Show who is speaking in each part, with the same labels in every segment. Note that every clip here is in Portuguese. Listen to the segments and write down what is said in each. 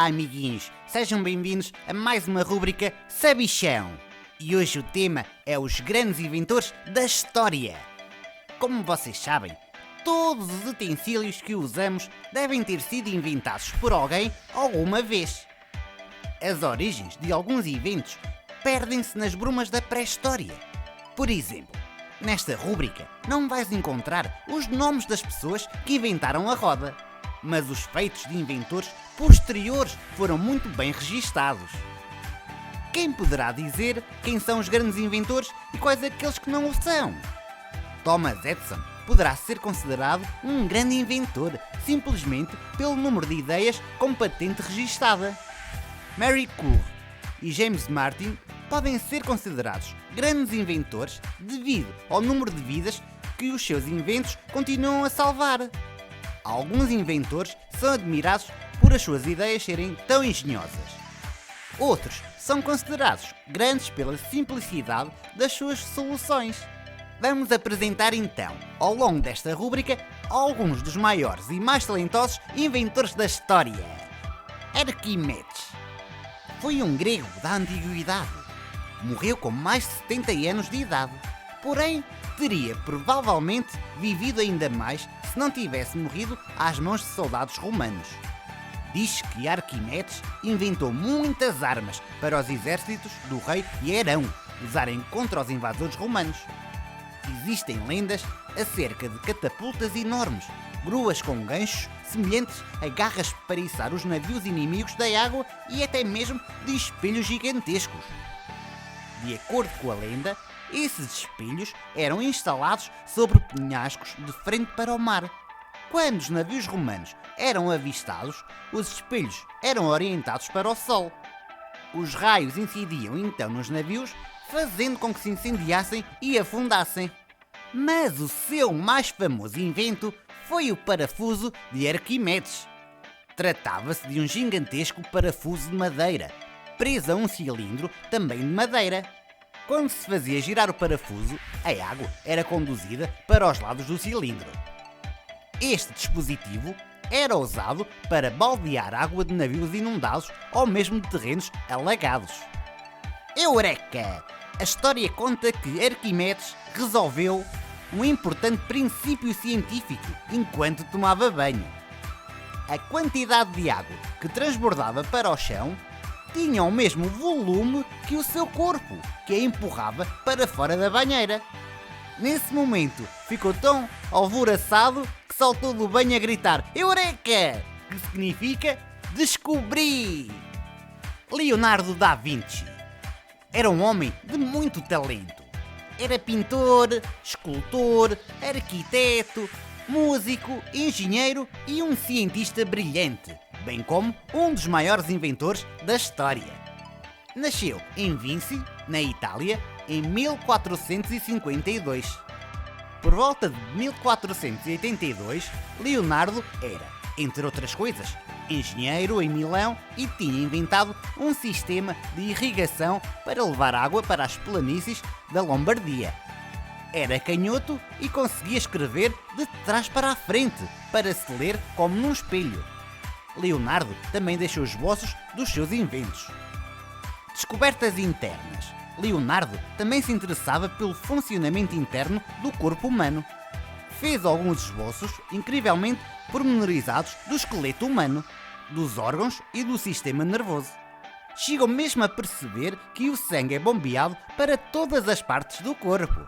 Speaker 1: Olá, amiguinhos, sejam bem-vindos a mais uma rúbrica Sabichão. E hoje o tema é os grandes inventores da história. Como vocês sabem, todos os utensílios que usamos devem ter sido inventados por alguém alguma vez. As origens de alguns inventos perdem-se nas brumas da pré-história. Por exemplo, nesta rúbrica não vais encontrar os nomes das pessoas que inventaram a roda, mas os feitos de inventores posteriores foram muito bem registados. Quem poderá dizer quem são os grandes inventores e quais aqueles que não o são? Thomas Edison poderá ser considerado um grande inventor simplesmente pelo número de ideias com patente registada. Marie Curie e James Martin podem ser considerados grandes inventores devido ao número de vidas que os seus inventos continuam a salvar. Alguns inventores são admirados por as suas ideias serem tão engenhosas. Outros são considerados grandes pela simplicidade das suas soluções. Vamos apresentar então, ao longo desta rúbrica, alguns dos maiores e mais talentosos inventores da história. Arquimedes foi um grego da antiguidade. Morreu com mais de 70 anos de idade. Porém, teria provavelmente vivido ainda mais se não tivesse morrido às mãos de soldados romanos. Diz que Arquimedes inventou muitas armas para os exércitos do rei Hierão usarem contra os invasores romanos. Existem lendas acerca de catapultas enormes, gruas com ganchos semelhantes a garras para içar os navios inimigos da água e até mesmo de espelhos gigantescos. De acordo com a lenda, esses espelhos eram instalados sobre penhascos de frente para o mar. Quando os navios romanos eram avistados, os espelhos eram orientados para o sol. Os raios incidiam então nos navios, fazendo com que se incendiassem e afundassem. Mas o seu mais famoso invento foi o parafuso de Arquimedes. Tratava-se de um gigantesco parafuso de madeira, preso a um cilindro também de madeira. Quando se fazia girar o parafuso, a água era conduzida para os lados do cilindro. Este dispositivo era usado para baldear água de navios inundados ou mesmo de terrenos alagados. Eureka! A história conta que Arquimedes resolveu um importante princípio científico enquanto tomava banho. A quantidade de água que transbordava para o chão tinha o mesmo volume que o seu corpo, que a empurrava para fora da banheira. Nesse momento, ficou tão alvoroçado que saltou do banho a gritar Eureka! Que significa descobri! Leonardo da Vinci era um homem de muito talento. Era pintor, escultor, arquiteto, músico, engenheiro e um cientista brilhante, bem como um dos maiores inventores da história. Nasceu em Vinci, na Itália, em 1452. Por volta de 1482, Leonardo era, entre outras coisas, engenheiro em Milão e tinha inventado um sistema de irrigação para levar água para as planícies da Lombardia. Era canhoto e conseguia escrever de trás para a frente, para se ler como num espelho. Leonardo também deixou esboços dos seus inventos. Descobertas internas. Leonardo também se interessava pelo funcionamento interno do corpo humano. Fez alguns esboços incrivelmente pormenorizados do esqueleto humano, dos órgãos e do sistema nervoso. Chegou mesmo a perceber que o sangue é bombeado para todas as partes do corpo.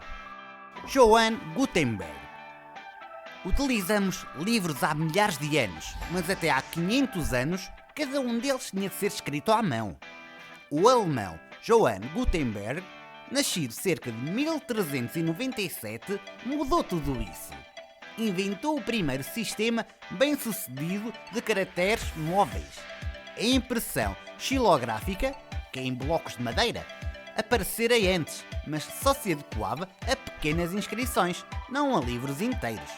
Speaker 1: Johann Gutenberg. Utilizamos livros há milhares de anos, mas até há 500 anos, cada um deles tinha de ser escrito à mão. O alemão Johann Gutenberg, nascido cerca de 1397, mudou tudo isso. Inventou o primeiro sistema bem-sucedido de caracteres móveis. A impressão xilográfica, que é em blocos de madeira, aparecera antes, mas só se adequava a pequenas inscrições, não a livros inteiros.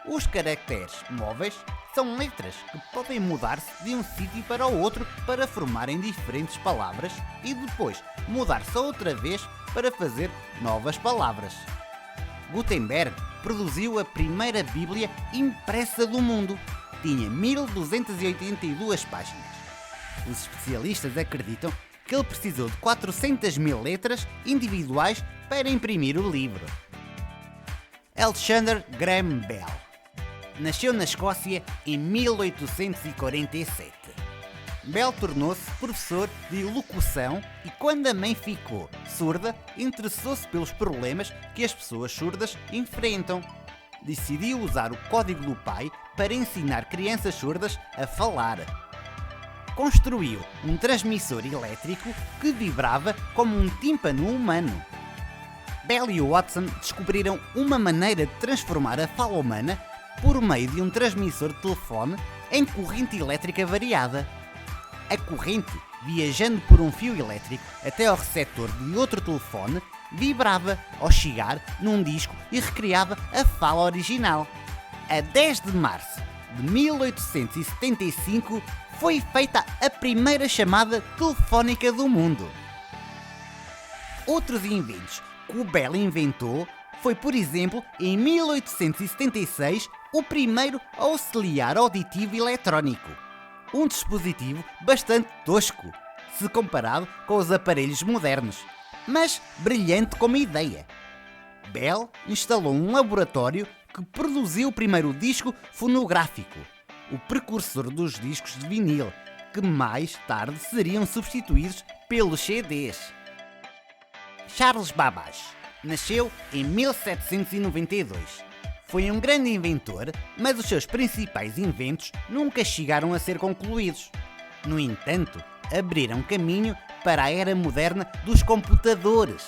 Speaker 1: Os caracteres móveis são letras que podem mudar-se de um sítio para o outro para formarem diferentes palavras e depois mudar-se outra vez para fazer novas palavras. Gutenberg produziu a primeira Bíblia impressa do mundo. Tinha 1282 páginas. Os especialistas acreditam que ele precisou de 400.000 letras individuais para imprimir o livro. Alexander Graham Bell nasceu na Escócia em 1847. Bell tornou-se professor de locução e, quando a mãe ficou surda, interessou-se pelos problemas que as pessoas surdas enfrentam. Decidiu usar o código do pai para ensinar crianças surdas a falar. Construiu um transmissor elétrico que vibrava como um tímpano humano. Bell e Watson descobriram uma maneira de transformar a fala humana por meio de um transmissor de telefone em corrente elétrica variada. A corrente, viajando por um fio elétrico até ao receptor de outro telefone, vibrava ao chegar num disco e recriava a fala original. A 10 de março de 1875 foi feita a primeira chamada telefónica do mundo. Outros inventos que o Bell inventou foi, por exemplo, em 1876, o primeiro auxiliar auditivo eletrónico. Um dispositivo bastante tosco, se comparado com os aparelhos modernos, mas brilhante como ideia. Bell instalou um laboratório que produziu o primeiro disco fonográfico, o precursor dos discos de vinil, que mais tarde seriam substituídos pelos CDs. Charles Babbage nasceu em 1792. Foi um grande inventor, mas os seus principais inventos nunca chegaram a ser concluídos. No entanto, abriram caminho para a era moderna dos computadores.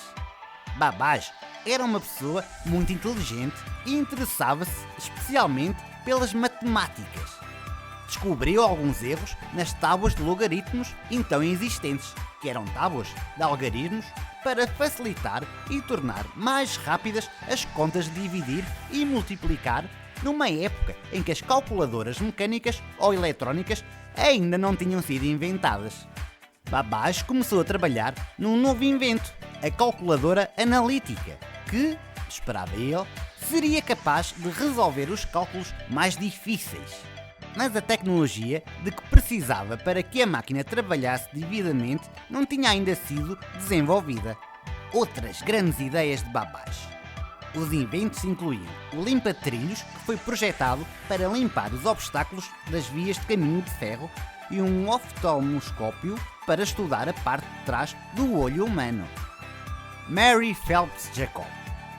Speaker 1: Babbage era uma pessoa muito inteligente e interessava-se especialmente pelas matemáticas. Descobriu alguns erros nas tábuas de logaritmos então existentes, que eram tábuas de algarismos para facilitar e tornar mais rápidas as contas de dividir e multiplicar numa época em que as calculadoras mecânicas ou eletrónicas ainda não tinham sido inventadas. Babbage começou a trabalhar num novo invento, a calculadora analítica, que, esperava ele, seria capaz de resolver os cálculos mais difíceis. Mas a tecnologia de que precisava para que a máquina trabalhasse devidamente não tinha ainda sido desenvolvida. Outras grandes ideias de Babbage. Os inventos incluíam o limpa-trilhos, que foi projetado para limpar os obstáculos das vias de caminho de ferro, e um oftalmoscópio para estudar a parte de trás do olho humano. Mary Phelps Jacob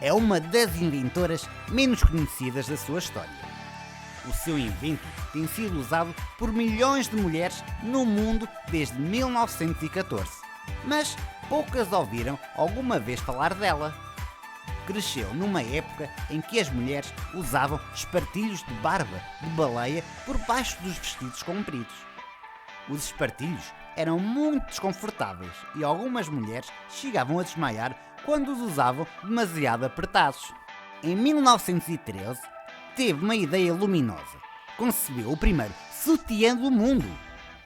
Speaker 1: é uma das inventoras menos conhecidas da sua história. O seu invento tem sido usado por milhões de mulheres no mundo desde 1914, mas poucas ouviram alguma vez falar dela. Cresceu numa época em que as mulheres usavam espartilhos de barba de baleia por baixo dos vestidos compridos. Os espartilhos eram muito desconfortáveis e algumas mulheres chegavam a desmaiar quando os usavam demasiado apertados. Em 1913, teve uma ideia luminosa. Concebeu o primeiro sutiã do mundo.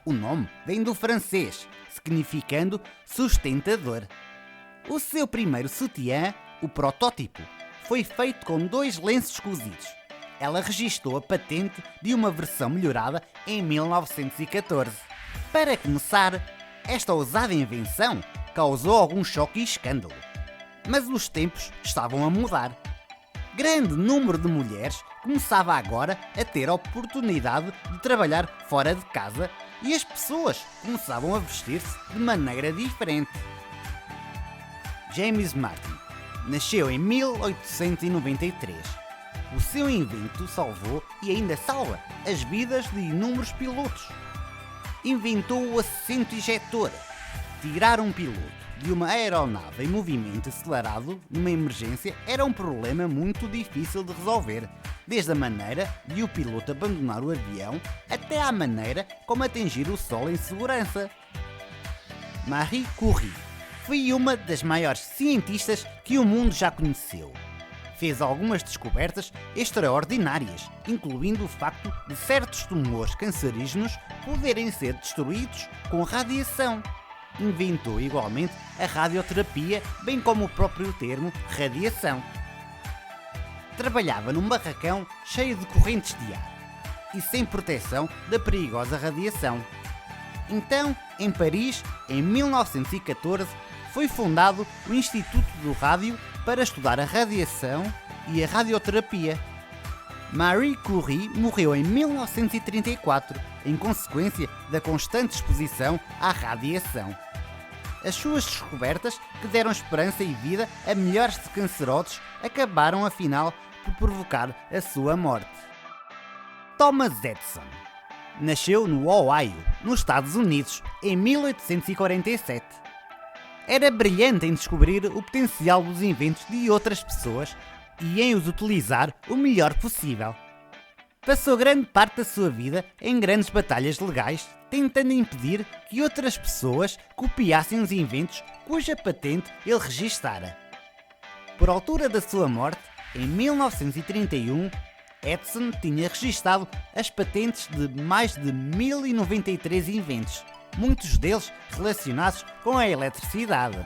Speaker 1: O nome vem do francês, significando sustentador. O seu primeiro sutiã, o protótipo, foi feito com 2 lenços cozidos. Ela registou a patente de uma versão melhorada em 1914. Para começar, esta ousada invenção causou algum choque e escândalo. Mas os tempos estavam a mudar. Grande número de mulheres começava agora a ter a oportunidade de trabalhar fora de casa e as pessoas começavam a vestir-se de maneira diferente. James Martin nasceu em 1893. O seu invento salvou e ainda salva as vidas de inúmeros pilotos. Inventou o assento ejetor. Tirar um piloto de uma aeronave em movimento acelerado numa emergência era um problema muito difícil de resolver, desde a maneira de o piloto abandonar o avião até à maneira como atingir o solo em segurança. Marie Curie foi uma das maiores cientistas que o mundo já conheceu. Fez algumas descobertas extraordinárias, incluindo o facto de certos tumores cancerígenos poderem ser destruídos com radiação. Inventou igualmente a radioterapia, bem como o próprio termo radiação. Trabalhava num barracão cheio de correntes de ar e sem proteção da perigosa radiação. Então Em Paris, em 1914, foi fundado o Instituto do Rádio para estudar a radiação e a radioterapia. Marie Curie morreu em 1934, em consequência da constante exposição à radiação. As suas descobertas, que deram esperança e vida a milhares de cancerosos, acabaram afinal por provocar a sua morte. Thomas Edison nasceu no Ohio, nos Estados Unidos, em 1847. Era brilhante em descobrir o potencial dos inventos de outras pessoas e em os utilizar o melhor possível. Passou grande parte da sua vida em grandes batalhas legais, tentando impedir que outras pessoas copiassem os inventos cuja patente ele registara. Por altura da sua morte, em 1931, Edison tinha registado as patentes de mais de 1093 inventos, muitos deles relacionados com a eletricidade.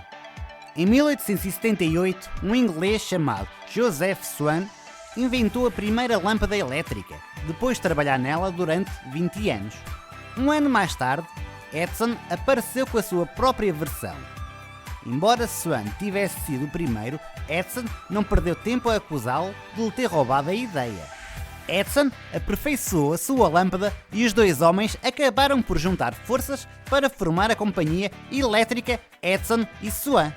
Speaker 1: Em 1878, um inglês chamado Joseph Swan inventou a primeira lâmpada elétrica, depois de trabalhar nela durante 20 anos. Um ano mais tarde, Edison apareceu com a sua própria versão. Embora Swan tivesse sido o primeiro, Edison não perdeu tempo a acusá-lo de lhe ter roubado a ideia. Edison aperfeiçoou a sua lâmpada e os dois homens acabaram por juntar forças para formar a companhia elétrica Edison e Swan.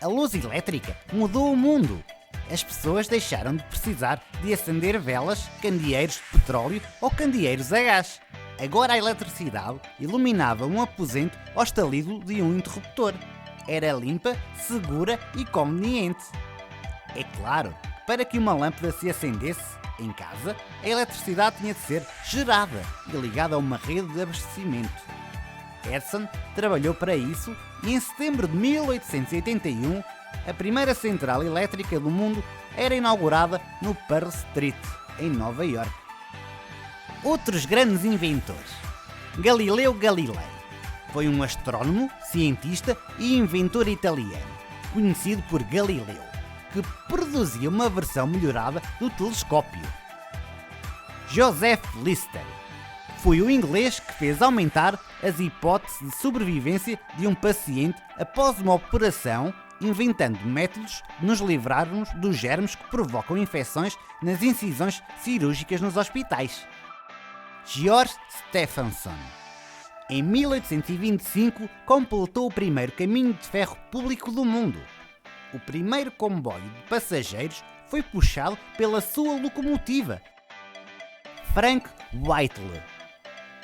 Speaker 1: A luz elétrica mudou o mundo. As pessoas deixaram de precisar de acender velas, candeeiros de petróleo ou candeeiros a gás. Agora a eletricidade iluminava um aposento ao estalido de um interruptor. Era limpa, segura e conveniente. É claro, para que uma lâmpada se acendesse em casa, a eletricidade tinha de ser gerada e ligada a uma rede de abastecimento. Edison trabalhou para isso e em setembro de 1881, a primeira central elétrica do mundo era inaugurada no Pearl Street, em Nova York. Outros grandes inventores. Galileu Galilei foi um astrónomo, cientista e inventor italiano, conhecido por Galileu, que produzia uma versão melhorada do telescópio. Joseph Lister foi o inglês que fez aumentar as hipóteses de sobrevivência de um paciente após uma operação, inventando métodos de nos livrarmos dos germes que provocam infecções nas incisões cirúrgicas nos hospitais. George Stephenson, em 1825, completou o primeiro caminho de ferro público do mundo. O primeiro comboio de passageiros foi puxado pela sua locomotiva. Frank Whittle,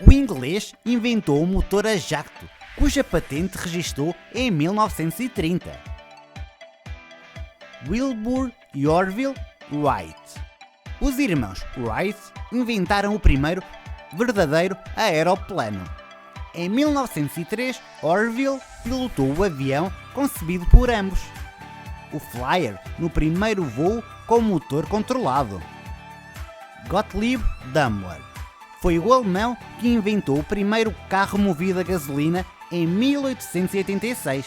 Speaker 1: o inglês, inventou o motor a jacto, cuja patente registrou em 1930. Wilbur e Orville Wright. Os irmãos Wright inventaram o primeiro verdadeiro aeroplano. Em 1903, Orville pilotou o avião concebido por ambos. O Flyer, no primeiro voo com motor controlado. Gottlieb Daimler foi o alemão que inventou o primeiro carro movido a gasolina em 1886.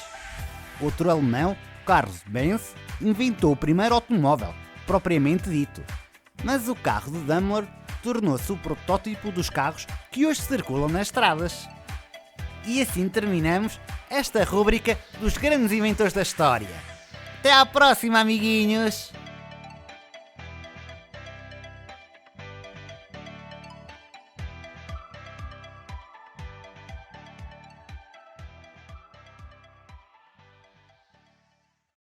Speaker 1: Outro alemão, Carlos Benz, inventou o primeiro automóvel, propriamente dito. Mas o carro de Daimler tornou-se o protótipo dos carros que hoje circulam nas estradas. E assim terminamos esta rúbrica dos grandes inventores da história. Até à próxima, amiguinhos!